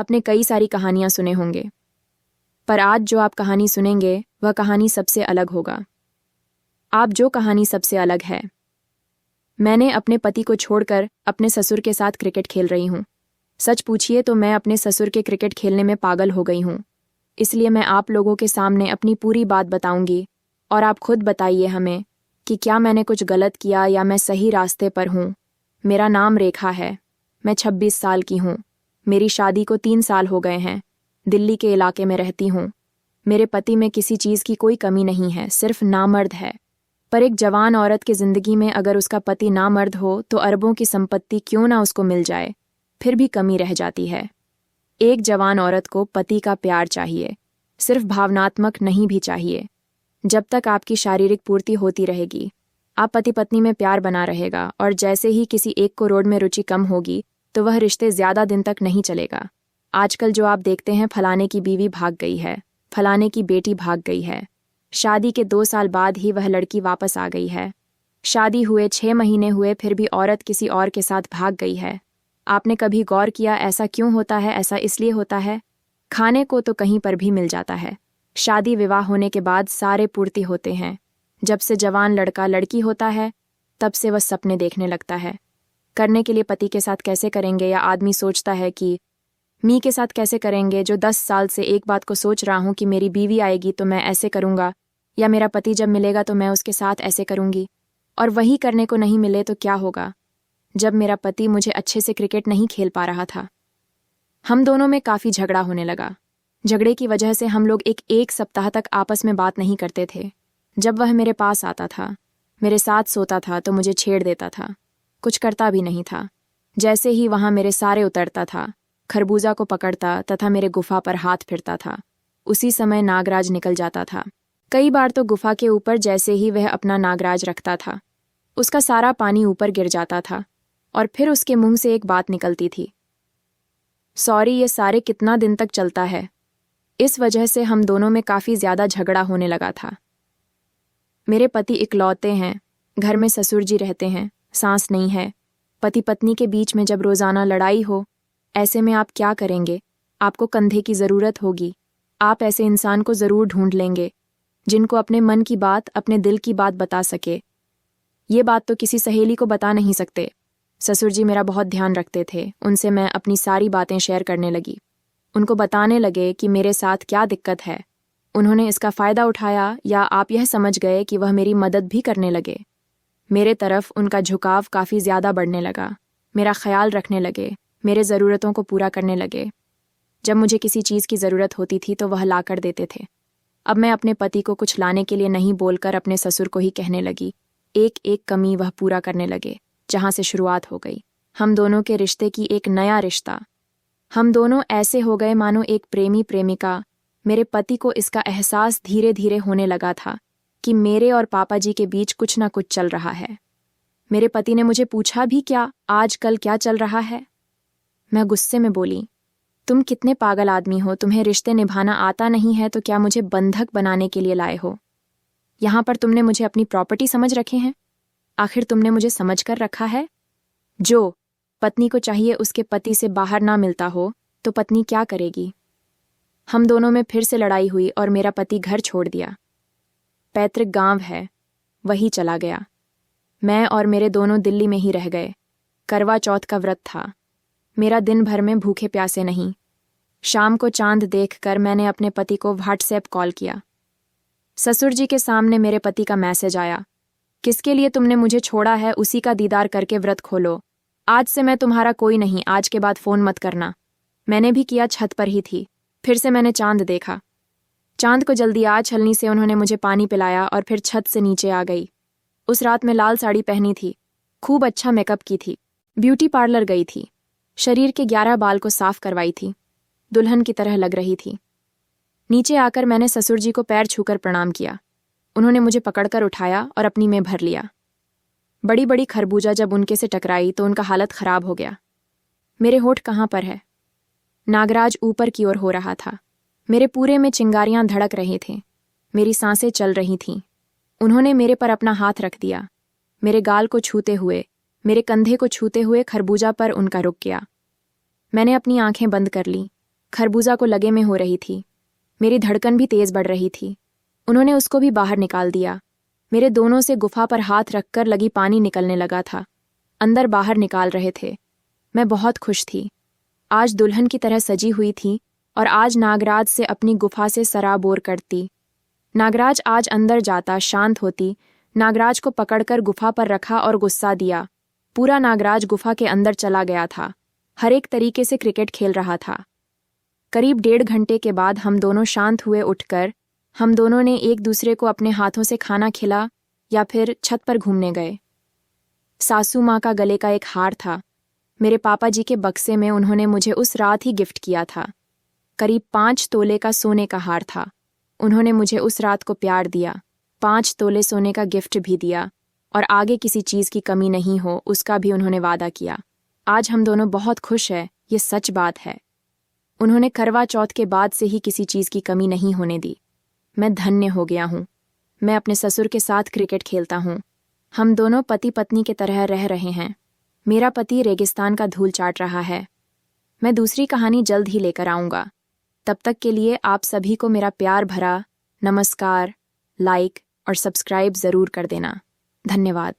अपने कई सारी कहानियां सुने होंगे, पर आज जो आप कहानी सुनेंगे वह कहानी सबसे अलग होगा। आप जो कहानी सबसे अलग है। मैंने अपने पति को छोड़कर अपने ससुर के साथ क्रिकेट खेल रही हूँ। सच पूछिए तो मैं अपने ससुर के क्रिकेट खेलने में पागल हो गई हूँ। इसलिए मैं आप लोगों के सामने अपनी पूरी बात बताऊंगी और आप खुद बताइए हमें कि क्या मैंने कुछ गलत किया या मैं सही रास्ते पर हूँ। मेरा नाम रेखा है। मैं 26 साल की हूँ। मेरी शादी को 3 साल हो गए हैं। दिल्ली के इलाके में रहती हूँ। मेरे पति में किसी चीज़ की कोई कमी नहीं है, सिर्फ नामर्द है। पर एक जवान औरत की जिंदगी में अगर उसका पति नामर्द हो तो अरबों की संपत्ति क्यों ना उसको मिल जाए, फिर भी कमी रह जाती है। एक जवान औरत को पति का प्यार चाहिए, सिर्फ भावनात्मक नहीं भी चाहिए। जब तक आपकी शारीरिक पूर्ति होती रहेगी, आप पति पत्नी में प्यार बना रहेगा, और जैसे ही किसी एक को रोड में रुचि कम होगी तो वह रिश्ते ज्यादा दिन तक नहीं चलेगा। आजकल जो आप देखते हैं, फलाने की बीवी भाग गई है, फलाने की बेटी भाग गई है, शादी के 2 साल बाद ही वह लड़की वापस आ गई है, शादी हुए 6 महीने हुए फिर भी औरत किसी और के साथ भाग गई है। आपने कभी गौर किया ऐसा क्यों होता है? ऐसा इसलिए होता है, खाने को तो कहीं पर भी मिल जाता है। शादी विवाह होने के बाद सारे पूर्ति होते हैं। जब से जवान लड़का लड़की होता है तब से वह सपने देखने लगता है। करने के लिए पति के साथ कैसे करेंगे, या आदमी सोचता है कि मी के साथ कैसे करेंगे। जो 10 साल से एक बात को सोच रहा हूं कि मेरी बीवी आएगी तो मैं ऐसे करूंगा, या मेरा पति जब मिलेगा तो मैं उसके साथ ऐसे करूंगी, और वही करने को नहीं मिले तो क्या होगा। जब मेरा पति मुझे अच्छे से क्रिकेट नहीं खेल पा रहा था, हम दोनों में काफ़ी झगड़ा होने लगा। झगड़े की वजह से हम लोग एक सप्ताह तक आपस में बात नहीं करते थे। जब वह मेरे पास आता था, मेरे साथ सोता था तो मुझे छेड़ देता था, कुछ करता भी नहीं था। जैसे ही वहाँ मेरे सारे उतरता था, खरबूजा को पकड़ता तथा मेरे गुफा पर हाथ फिरता था, उसी समय नागराज निकल जाता था। कई बार तो गुफा के ऊपर जैसे ही वह अपना नागराज रखता था, उसका सारा पानी ऊपर गिर जाता था, और फिर उसके मुंह से एक बात निकलती थी, सॉरी। ये सारे कितना दिन तक चलता है। इस वजह से हम दोनों में काफ़ी ज़्यादा झगड़ा होने लगा था। मेरे पति इकलौते हैं, घर में ससुर जी रहते हैं, सास नहीं है। पति पत्नी के बीच में जब रोज़ाना लड़ाई हो, ऐसे में आप क्या करेंगे? आपको कंधे की ज़रूरत होगी। आप ऐसे इंसान को ज़रूर ढूंढ लेंगे जिनको अपने मन की बात, अपने दिल की बात बता सके। ये बात तो किसी सहेली को बता नहीं सकते। ससुर जी मेरा बहुत ध्यान रखते थे। उनसे मैं अपनी सारी बातें शेयर करने लगी, उनको बताने लगे कि मेरे साथ क्या दिक्कत है। उन्होंने इसका फ़ायदा उठाया, या आप यह समझ गए कि वह मेरी मदद भी करने लगे। मेरे तरफ उनका झुकाव काफ़ी ज़्यादा बढ़ने लगा। मेरा ख्याल रखने लगे, मेरे ज़रूरतों को पूरा करने लगे। जब मुझे किसी चीज़ की ज़रूरत होती थी तो वह ला कर देते थे। अब मैं अपने पति को कुछ लाने के लिए नहीं बोलकर अपने ससुर को ही कहने लगी। एक एक कमी वह पूरा करने लगे, जहाँ से शुरुआत हो गई हम दोनों के रिश्ते की एक नया रिश्ता। हम दोनों ऐसे हो गए मानो एक प्रेमी प्रेमिका। मेरे पति को इसका एहसास धीरे धीरे होने लगा था कि मेरे और पापा जी के बीच कुछ ना कुछ चल रहा है। मेरे पति ने मुझे पूछा भी, क्या आजकल क्या चल रहा है? मैं गुस्से में बोली, तुम कितने पागल आदमी हो, तुम्हें रिश्ते निभाना आता नहीं है तो क्या मुझे बंधक बनाने के लिए लाए हो? यहाँ पर तुमने मुझे अपनी प्रॉपर्टी समझ रखे हैं? आखिर तुमने मुझे समझ कर रखा है? जो पत्नी को चाहिए उसके पति से बाहर ना मिलता हो तो पत्नी क्या करेगी? हम दोनों में फिर से लड़ाई हुई और मेरा पति घर छोड़ दिया। पैतृक गांव है, वही चला गया। मैं और मेरे दोनों दिल्ली में ही रह गए। करवा चौथ का व्रत था। मेरा दिन भर में भूखे प्यासे नहीं। शाम को चांद देखकर मैंने अपने पति को व्हाट्सएप कॉल किया। ससुर जी के सामने मेरे पति का मैसेज आया, किसके लिए तुमने मुझे छोड़ा है उसी का दीदार करके व्रत खोलो। आज से मैं तुम्हारा कोई नहीं, आज के बाद फ़ोन मत करना। मैंने भी किया, छत पर ही थी। फिर से मैंने चांद देखा। चांद को जल्दी आ छलनी से उन्होंने मुझे पानी पिलाया और फिर छत से नीचे आ गई। उस रात में लाल साड़ी पहनी थी, खूब अच्छा मेकअप की थी, ब्यूटी पार्लर गई थी, शरीर के 11 बाल को साफ करवाई थी, दुल्हन की तरह लग रही थी। नीचे आकर मैंने ससुर जी को पैर छूकर प्रणाम किया। उन्होंने मुझे पकड़कर उठाया और अपनी में भर लिया। बड़ी बड़ी खरबूजा जब उनके से टकराई तो उनका हालत खराब हो गया। मेरे होठ कहाँ पर है? नागराज ऊपर की ओर हो रहा था। मेरे पूरे में चिंगारियां धड़क रहे थे, मेरी सांसें चल रही थीं। उन्होंने मेरे पर अपना हाथ रख दिया। मेरे गाल को छूते हुए, मेरे कंधे को छूते हुए खरबूजा पर उनका रुक गया। मैंने अपनी आंखें बंद कर ली। खरबूजा को लगे में हो रही थी। मेरी धड़कन भी तेज बढ़ रही थी। उन्होंने उसको भी बाहर निकाल दिया। मेरे दोनों से गुफा पर हाथ रखकर लगी पानी निकलने लगा था। अंदर बाहर निकाल रहे थे। मैं बहुत खुश थी। आज दुल्हन की तरह सजी हुई थी और आज नागराज से अपनी गुफा से सराबोर करती। नागराज आज अंदर जाता, शांत होती। नागराज को पकड़कर गुफा पर रखा और गुस्सा दिया। पूरा नागराज गुफा के अंदर चला गया था। हर एक तरीके से क्रिकेट खेल रहा था। करीब 1.5 घंटे के बाद हम दोनों शांत हुए। उठकर हम दोनों ने एक दूसरे को अपने हाथों से खाना खिला या फिर छत पर घूमने गए। सासू माँ का गले का एक हार था। मेरे पापा जी के बक्से में उन्होंने मुझे उस रात ही गिफ्ट किया था। करीब 5 तोले का सोने का हार था। उन्होंने मुझे उस रात को प्यार दिया, 5 तोले सोने का गिफ्ट भी दिया और आगे किसी चीज़ की कमी नहीं हो उसका भी उन्होंने वादा किया। आज हम दोनों बहुत खुश हैं, ये सच बात है। उन्होंने करवा चौथ के बाद से ही किसी चीज़ की कमी नहीं होने दी। मैं धन्य हो गया हूँ। मैं अपने ससुर के साथ क्रिकेट खेलता हूँ। हम दोनों पति पत्नी की तरह रह रहे हैं। मेरा पति रेगिस्तान का धूल चाट रहा है। मैं दूसरी कहानी जल्द ही लेकर आऊँगा। तब तक के लिए आप सभी को मेरा प्यार भरा नमस्कार, लाइक और सब्सक्राइब ज़रूर कर देना। धन्यवाद।